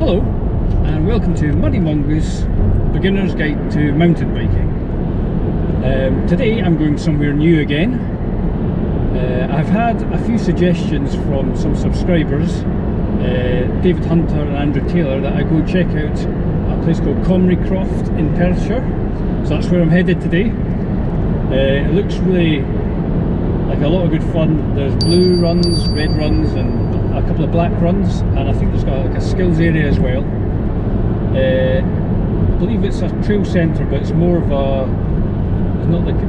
Hello and welcome to Muddy Mongoose Beginner's Guide to Mountain Biking. Today I'm going somewhere new again. I've had a few suggestions from some subscribers, David Hunter and Andrew Taylor, that I go check out a place called Comrie Croft in Perthshire. So that's where I'm headed today. It looks really like a lot of good fun. There's blue runs, red runs and a couple of black runs, and I think there's got like a skills area as well. I believe it's a trail centre, but it's more of a, it's not like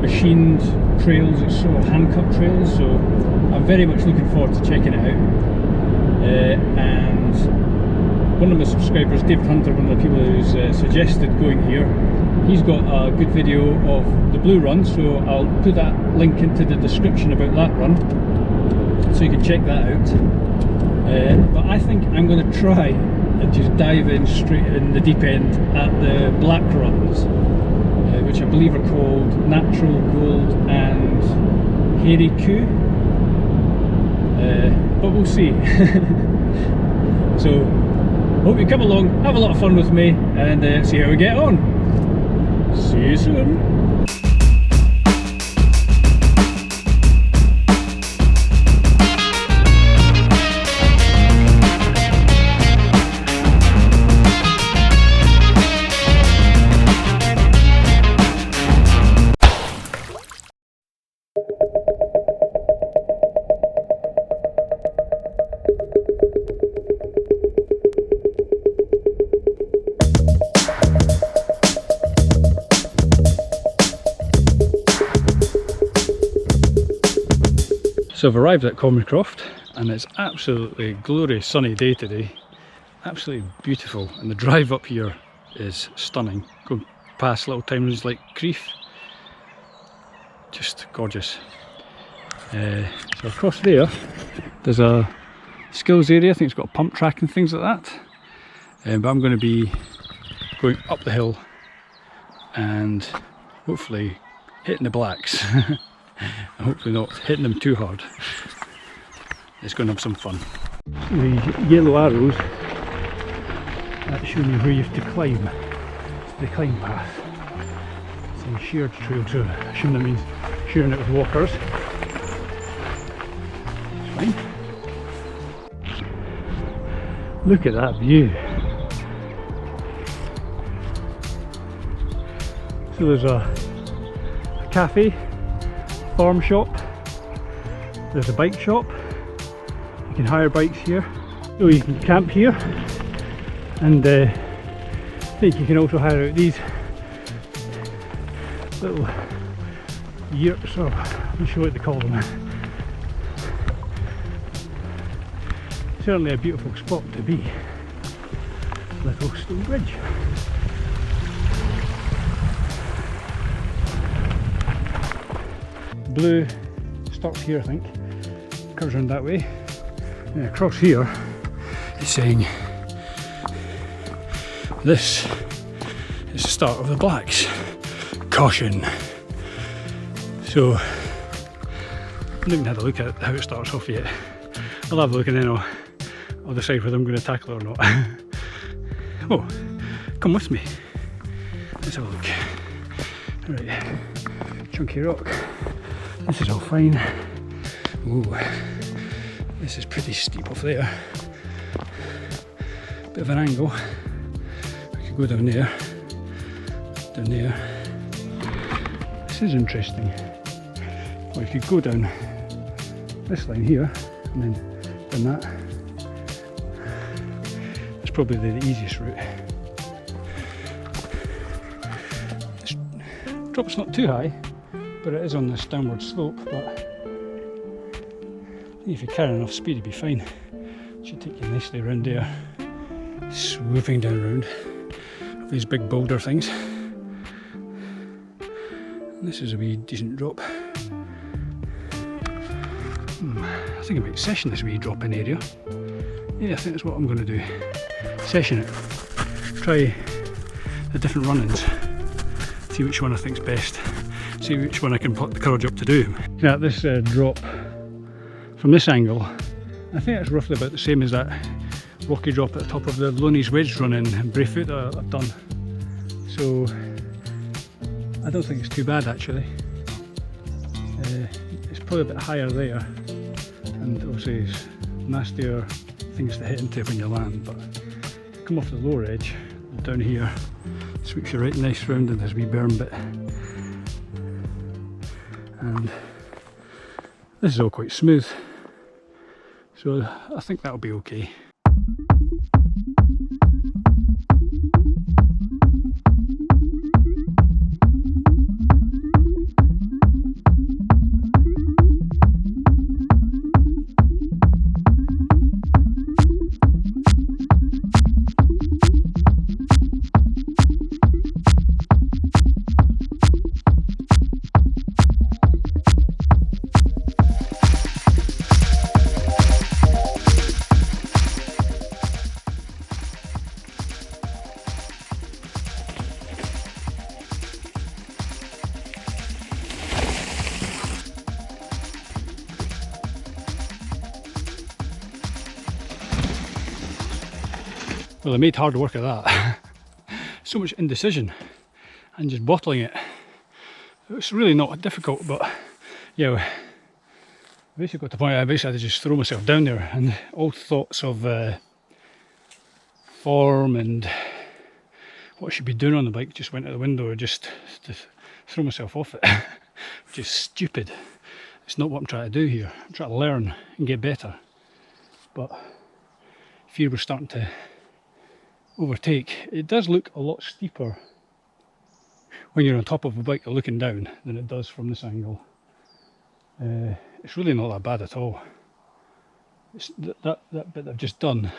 machined trails, it's sort of hand-cut trails, so I'm very much looking forward to checking it out. And one of my subscribers, David Hunter, one of the people who's suggested going here, he's got a good video of the blue run, so I'll put that link into the description about that run, so you can check that out. But I think I'm going to try and just dive in straight in the deep end at the black runs, which I believe are called Natural, Gold and Hairy Coo. But we'll see. So hope you come along, have a lot of fun with me, and see how we get on. See you soon. So I've arrived at Comrie Croft and it's absolutely glorious sunny day today, absolutely beautiful, and the drive up here is stunning. Going past little towns like Creef, just gorgeous. So across there there's a skills area, I think it's got a pump track and things like that, but I'm going to be going up the hill and hopefully hitting the blacks. And hopefully not hitting them too hard. It's going to have some fun. The yellow arrows, that's showing you where you have to climb. It's the climb path. It's a shared trail, so I assume that means sharing it with walkers. It's fine. Look at that view. So there's a cafe, farm shop, there's a bike shop, you can hire bikes here, so you can camp here, and I think you can also hire out these little yurts, or I'm not sure what they call them. Certainly a beautiful spot to be. Little stone bridge. Blue starts here, I think, curves around that way, and across here it's saying this is the start of the blacks, caution. So I haven't even had a look at how it starts off yet. I'll have a look and then I'll decide whether I'm going to tackle it or not. Oh, come with me, let's have a look. Right, chunky rock. This is all fine. Ooh, this is pretty steep off there. Bit of an angle. I could go down there. Down there. This is interesting. Or you could go down this line here and then down that. It's probably the easiest route. This drop's not too high, but it is on this downward slope, but if you carry enough speed it'd be fine. It should take you nicely around there, swooping down around these big boulder things. And this is a wee decent drop. I think I might session this wee drop in area. Yeah, I think that's what I'm going to do. Session it. Try the different run-ins. See which one I think's best. See which one I can put the courage up to do. Looking at this drop from this angle, I think it's roughly about the same as that rocky drop at the top of the Loney's Wedge run in Barefoot that I've done. So I don't think it's too bad actually. It's probably a bit higher there, and obviously it's nastier things to hit into when you land, but come off the lower edge, down here, sweeps you right nice round in this wee berm bit. And this is all quite smooth, so I think that'll be okay. Well, I made hard work of that. So much indecision and just bottling it. It's really not difficult, but yeah, I basically got to the point I basically had to just throw myself down there, and all thoughts of form and what I should be doing on the bike just went out the window, just to throw myself off it, which is stupid. It's not what I'm trying to do here. I'm trying to learn and get better, but fear was starting to overtake. It does look a lot steeper when you're on top of a bike looking down than it does from this angle. It's really not that bad at all. It's that bit I've just done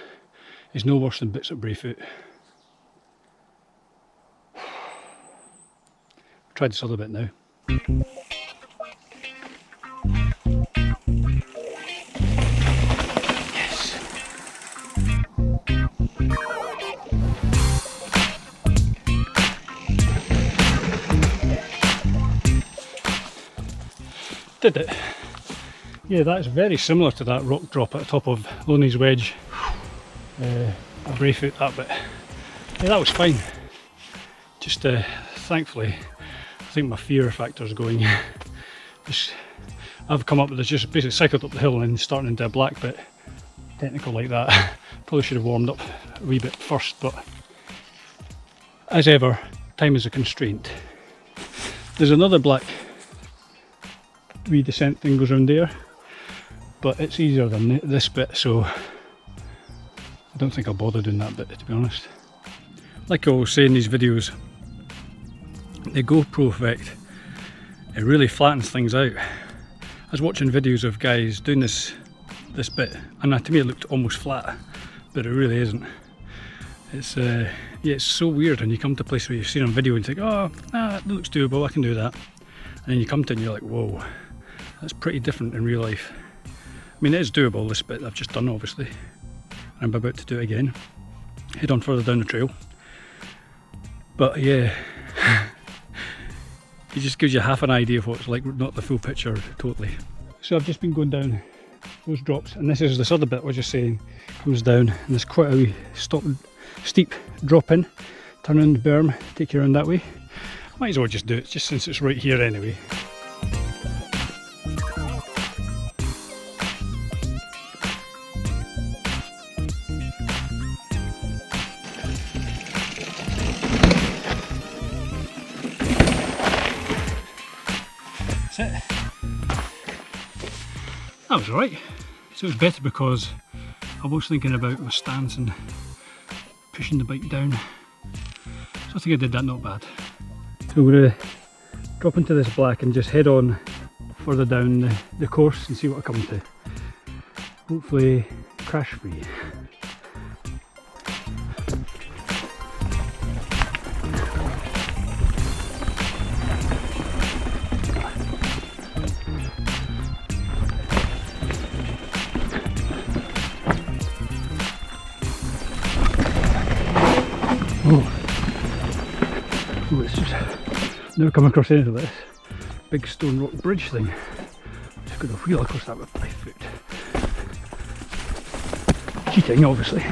is no worse than bits at Barefoot. Try this other bit now. Did it? Yeah, that's very similar to that rock drop at the top of Loney's Wedge. A Barefoot, that bit. Yeah, that was fine. Just thankfully, I think my fear factor's going. I've come up with this, just basically cycled up the hill and then starting into a black bit. Technical like that. Probably should have warmed up a wee bit first, but as ever, time is a constraint. There's another black wee descent thing goes around there, but it's easier than this bit, so I don't think I'll bother doing that bit, to be honest. Like I always say in these videos, the GoPro effect, it really flattens things out. I was watching videos of guys doing this bit, and to me it looked almost flat, but it really isn't. It's yeah, it's so weird when you come to a place where you've seen on video and think, oh, that looks doable, I can do that, and then you come to it and you're like, whoa, that's pretty different in real life. I mean, it is doable, this bit I've just done, obviously. I'm about to do it again, head on further down the trail, but yeah, it just gives you half an idea of what it's like, not the full picture totally. So I've just been going down those drops, and this is this other bit I was just saying comes down, and there's quite a wee steep drop in, turn around the berm, take you around that way. Might as well just do it, just since it's right here anyway. That's it. That was alright. So it was better because I was thinking about my stance and pushing the bike down. So I think I did that not bad. So we're going to drop into this black and just head on further down the course and see what I come to. Hopefully crash free. Oh, it's just never come across any of this big stone rock bridge thing. Just got to wheel across that with my foot. Cheating, obviously.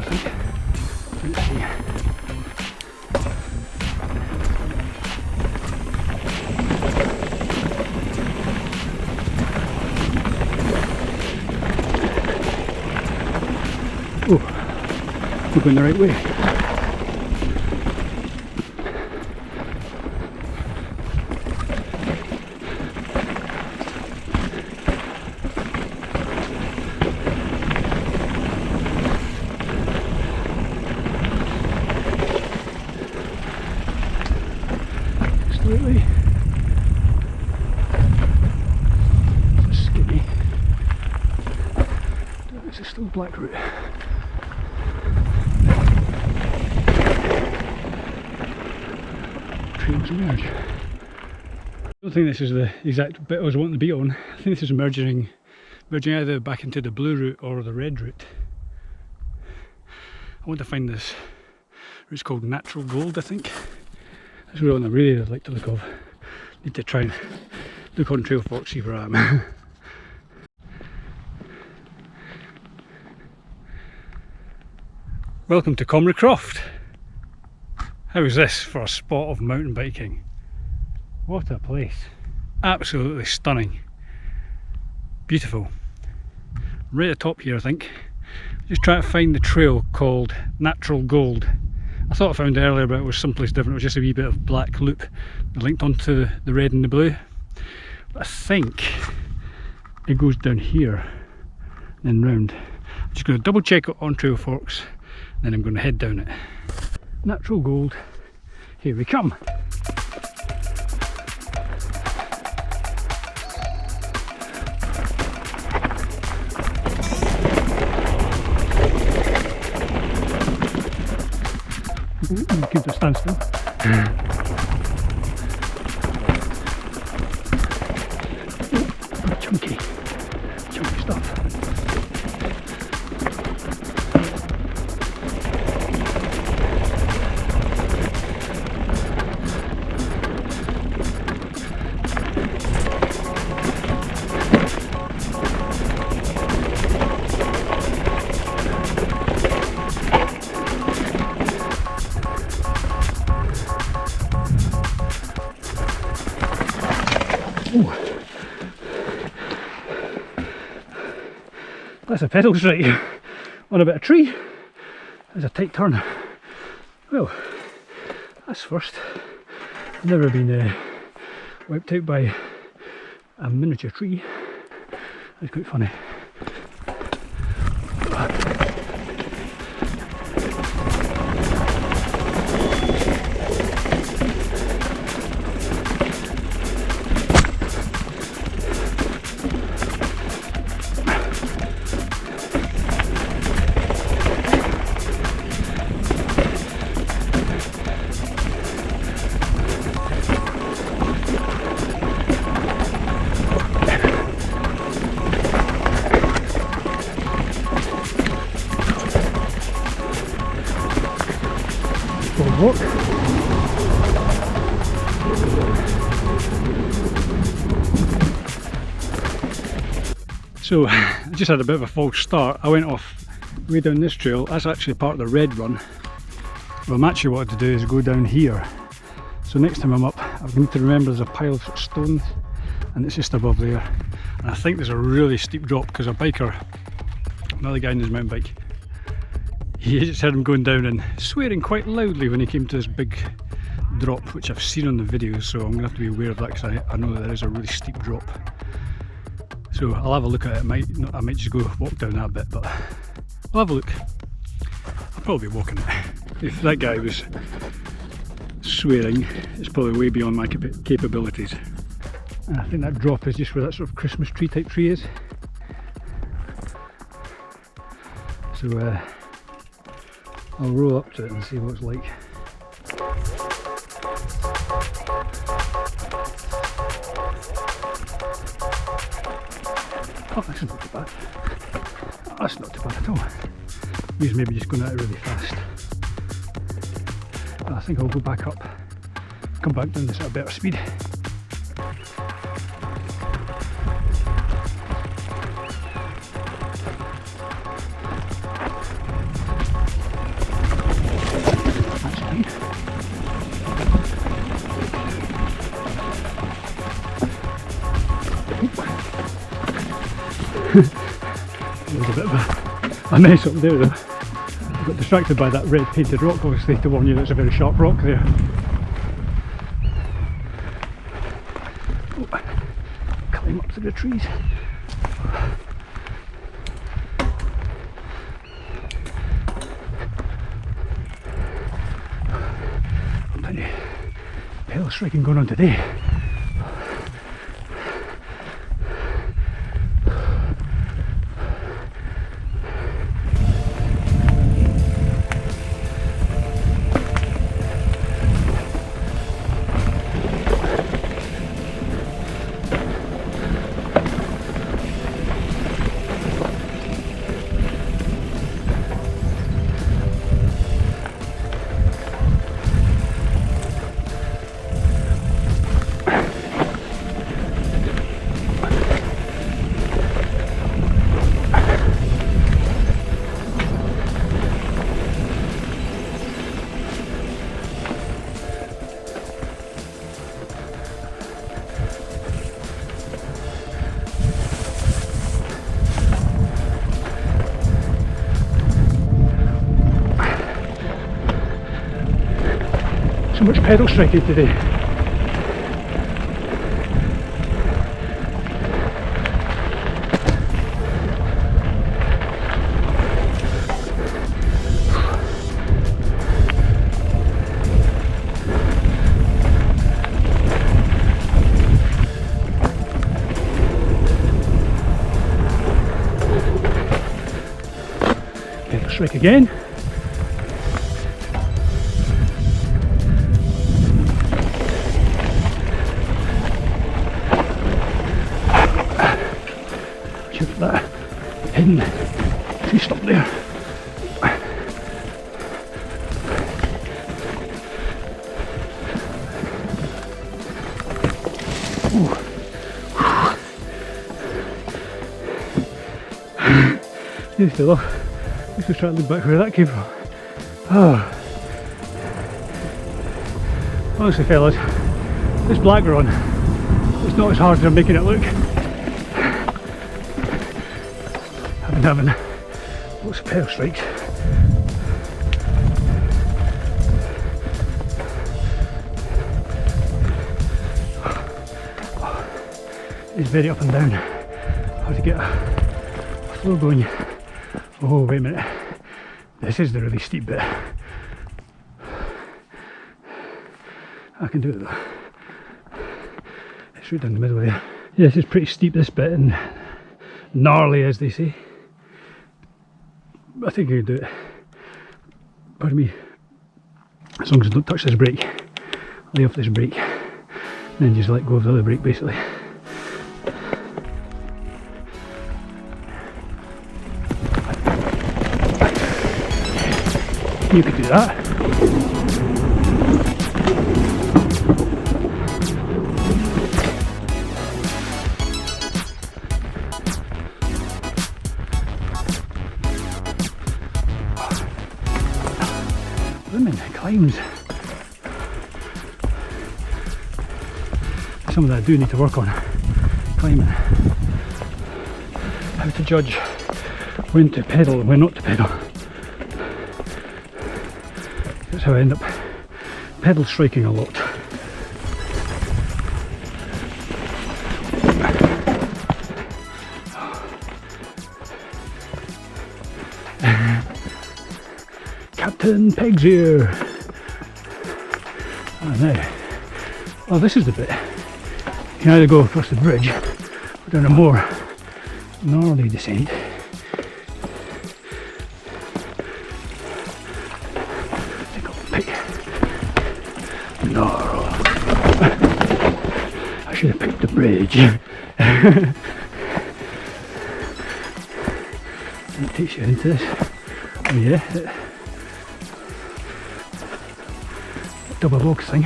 think. Let's see. Oh, we're going the right way. Slightly. It's skinny. This is still black root. Trails emerge. I don't think this is the exact bit I was wanting to be on. I think this is merging either back into the blue route or the red route. I want to find this. It's called Natural Gold, I think. That's the one I really like to look of. Need to try and look on Trail Forks, see where I am. Welcome to Comrie Croft. How is this for a spot of mountain biking? What a place. Absolutely stunning. Beautiful. Right at the top here, I think. Just trying to find the trail called Natural Gold. I thought I found it earlier, but it was someplace different. It was just a wee bit of black loop linked onto the red and the blue. But I think it goes down here and then round. I'm just going to double check it on Trail Forks, then I'm going to head down it. Natural Gold, here we come. Keep the standstill. Chunky stuff. Ooh. That's a pedals right on a bit of tree. There's a tight turn. Well, that's first. I've never been wiped out by a miniature tree. That's quite funny. Walk. So I just had a bit of a false start. I went off way down this trail. That's actually part of the red run. What I'm actually wanted to do is go down here. So next time I'm up, I need to remember there's a pile of stones and it's just above there. And I think there's a really steep drop because a biker, another guy on his mountain bike, he just heard him going down and swearing quite loudly when he came to this big drop, which I've seen on the videos, so I'm going to have to be aware of that because I know that there is a really steep drop. So I'll have a look at it. I might just go walk down that bit, but I'll have a look. I'll probably be walking it. If that guy was swearing, it's probably way beyond my capabilities. And I think that drop is just where that sort of Christmas tree type tree is. So I'll roll up to it and see what it's like. Oh, that's not too bad. That's not too bad at all. He's maybe just going at it really fast. But I think I'll go back up, come back down this at a better speed. There's a bit of a mess up there though. I got distracted by that red painted rock, obviously, to warn you there's a very sharp rock there. Oh, climb up through the trees. Plenty of pedal striking going on today. So much pedal striking today. Pedal strike again. That hidden tree stump there. Used to try to look back where that came from. Oh. Honestly fellas, this black run, it's not as hard as I'm making it look. Having lots of pedal strikes. It's very up and down. Hard to get a flow going. Oh wait a minute, this is the really steep bit. I can do it though. It's right down the middle there. Yeah, this is pretty steep, this bit, and gnarly as they say. I think I can do it. Pardon me. As long as I don't touch this brake. Lay off this brake. And then just let go of the other brake basically. You could do that. Climbs. Some of that I do need to work on. Climbing. How to judge when to pedal and when not to pedal. That's how I end up pedal striking a lot. Captain Peg's here. Oh no. Oh, this is the bit. You can either go across the bridge or down a more gnarly descent. I think I'll pick gnarl. I should have picked the bridge. And it takes you into this. Oh yeah. Double box thing.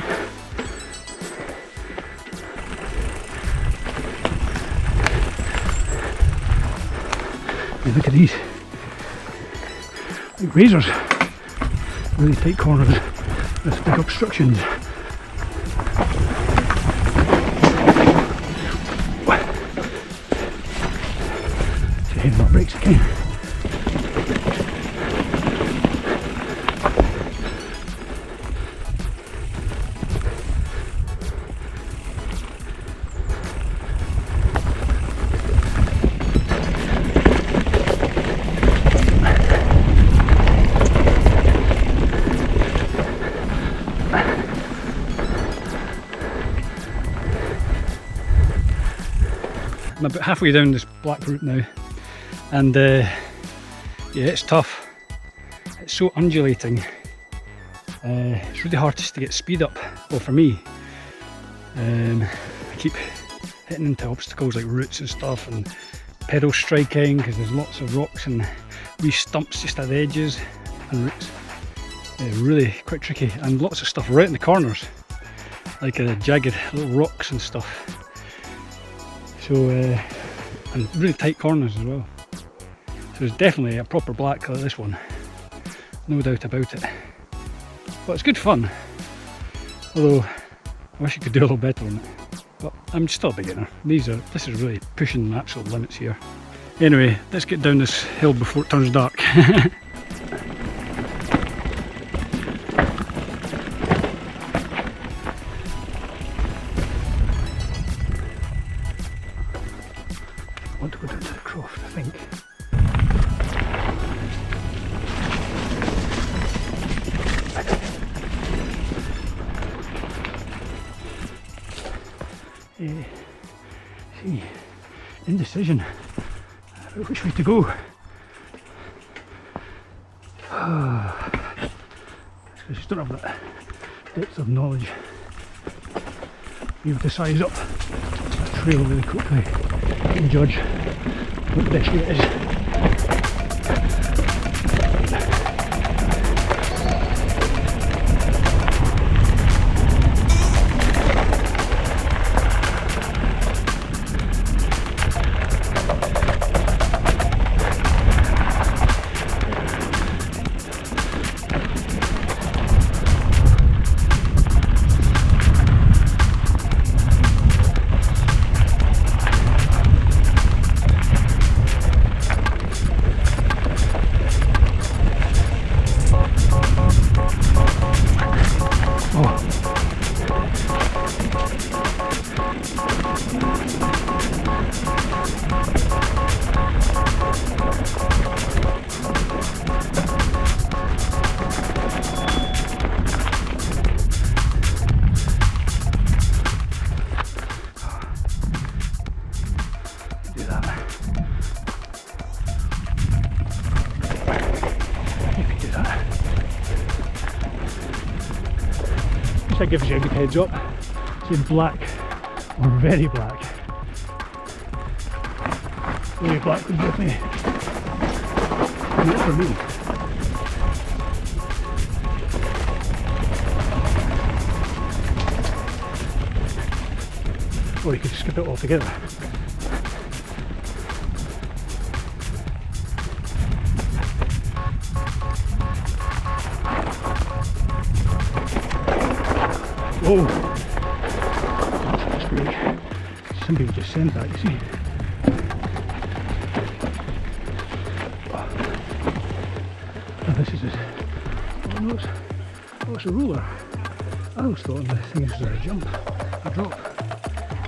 And look at these, like razors, really tight corners with big obstructions. hitting my brakes again. I'm about halfway down this black route now, and yeah, it's tough. It's so undulating. It's really hard just to get speed up. Well, for me, I keep hitting into obstacles like roots and stuff, and pedal striking because there's lots of rocks and wee stumps just at the edges and roots. Really quite tricky, and lots of stuff right in the corners, like jagged little rocks and stuff. So, and really tight corners as well. So it's definitely a proper black like this one, no doubt about it. But it's good fun, although I wish I could do a little better on it. But I'm still a beginner. This is really pushing the absolute limits here. Anyway, let's get down this hill before it turns dark. I want to go down to the croft, I think. See, indecision about which way to go. I just don't have that depth of knowledge. Be able to size up a trail really quickly and judge what the best way is. That gives you a good heads up. It's black or very black. Very black would definitely not for me. Or you could skip it altogether. Oh, that's weird. Somebody just sent that, you see. Oh, this is it. Oh no, it's a ruler. I always thought the thing is a jump, a drop.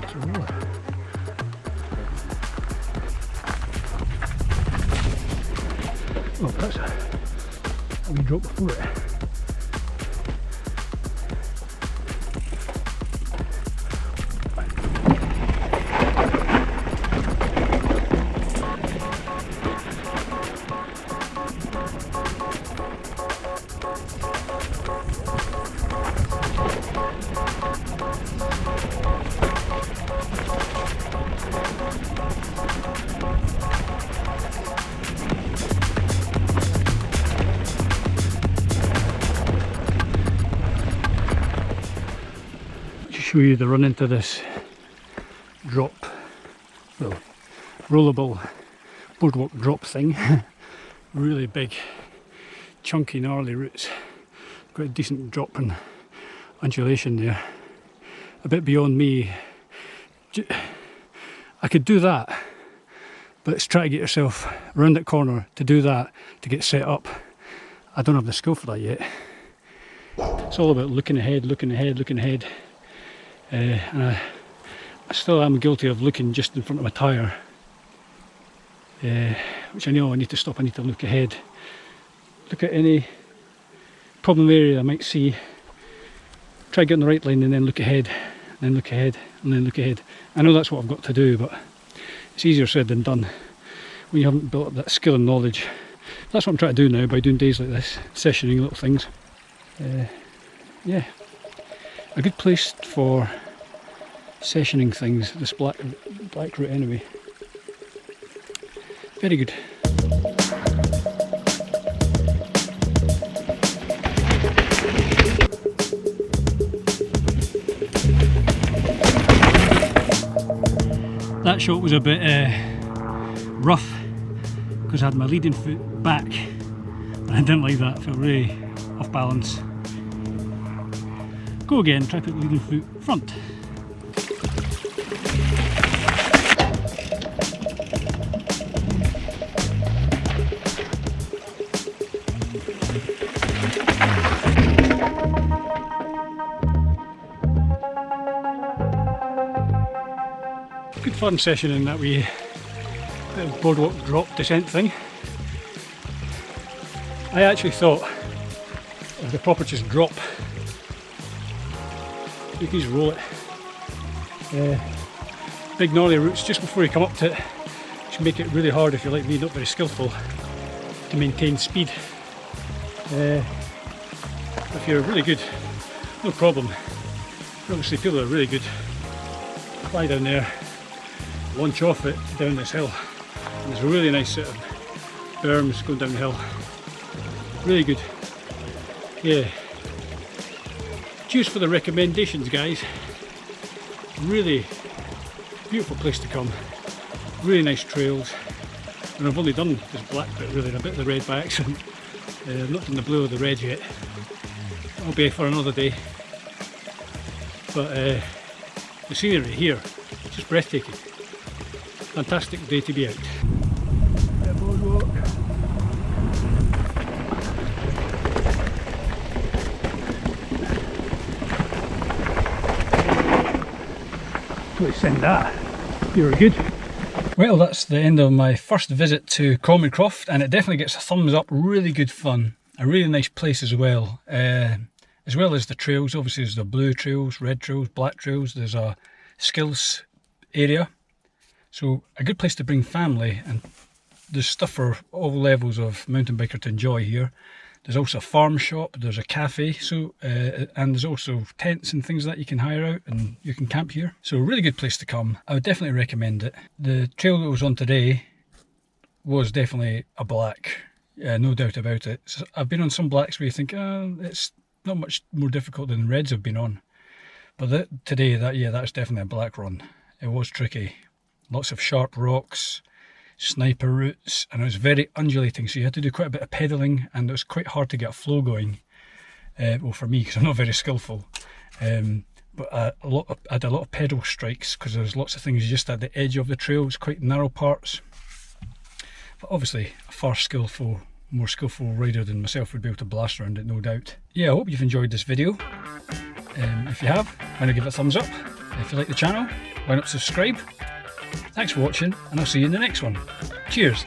It's a ruler. Oh, that's a wee drop before it. Show you the run into this drop, well, rollable boardwalk drop thing. Really big, chunky, gnarly roots. Quite a decent drop and undulation there. A bit beyond me. I could do that, but it's trying to get yourself around that corner to do that, to get set up. I don't have the skill for that yet. It's all about looking ahead, looking ahead, looking ahead. And I still am guilty of looking just in front of my tyre, which I know I need to stop. I need to look ahead, look at any problem area I might see, try to get in the right line and then look ahead, and then look ahead, and then look ahead. I know that's what I've got to do, but it's easier said than done when you haven't built up that skill and knowledge. That's what I'm trying to do now by doing days like this, sessioning little things. Yeah, a good place for sessioning things, this black route anyway. Very good. That shot was a bit rough because I had my leading foot back and I didn't like that, I felt really off balance. Go again, try to put the leading foot front. Good fun session in that wee bit of boardwalk drop descent thing. I actually thought of the proper just drop. You can just roll it. Big gnarly roots just before you come up to it, which make it really hard if you're like me, not very skillful, to maintain speed. If you're really good, no problem. Obviously people are really good, fly down there, launch off it down this hill, and there's a really nice set of berms going down the hill. Really good. Yeah. Cheers for the recommendations, guys. Really beautiful place to come. Really nice trails. And I've only done this black bit really, and a bit of the red by accident. I've not done the blue or the red yet. That'll be for another day. But the scenery here, just breathtaking. Fantastic day to be out. Boardwalk. Probably send that. You were good. Well, that's the end of my first visit to Comrie Croft, and it definitely gets a thumbs up. Really good fun. A really nice place as well. As well as the trails. Obviously there's the blue trails, red trails, black trails. There's a skills area. So a good place to bring family, and there's stuff for all levels of mountain biker to enjoy here. There's also a farm shop, there's a cafe, so and there's also tents and things that you can hire out and you can camp here. So a really good place to come. I would definitely recommend it. The trail that was on today was definitely a black, no doubt about it. So I've been on some blacks where you think, it's not much more difficult than reds have been on. But today, that's definitely a black run. It was tricky. Lots of sharp rocks, sniper routes, and it was very undulating, so you had to do quite a bit of pedalling, and it was quite hard to get a flow going. Well, for me, because I'm not very skillful. But I had a lot of pedal strikes because there's lots of things just at the edge of the trail. It's quite narrow parts. But obviously, a far more skillful rider than myself would be able to blast around it, no doubt. Yeah, I hope you've enjoyed this video. If you have, why not give it a thumbs up? If you like the channel, why not subscribe? Thanks for watching, and I'll see you in the next one. Cheers!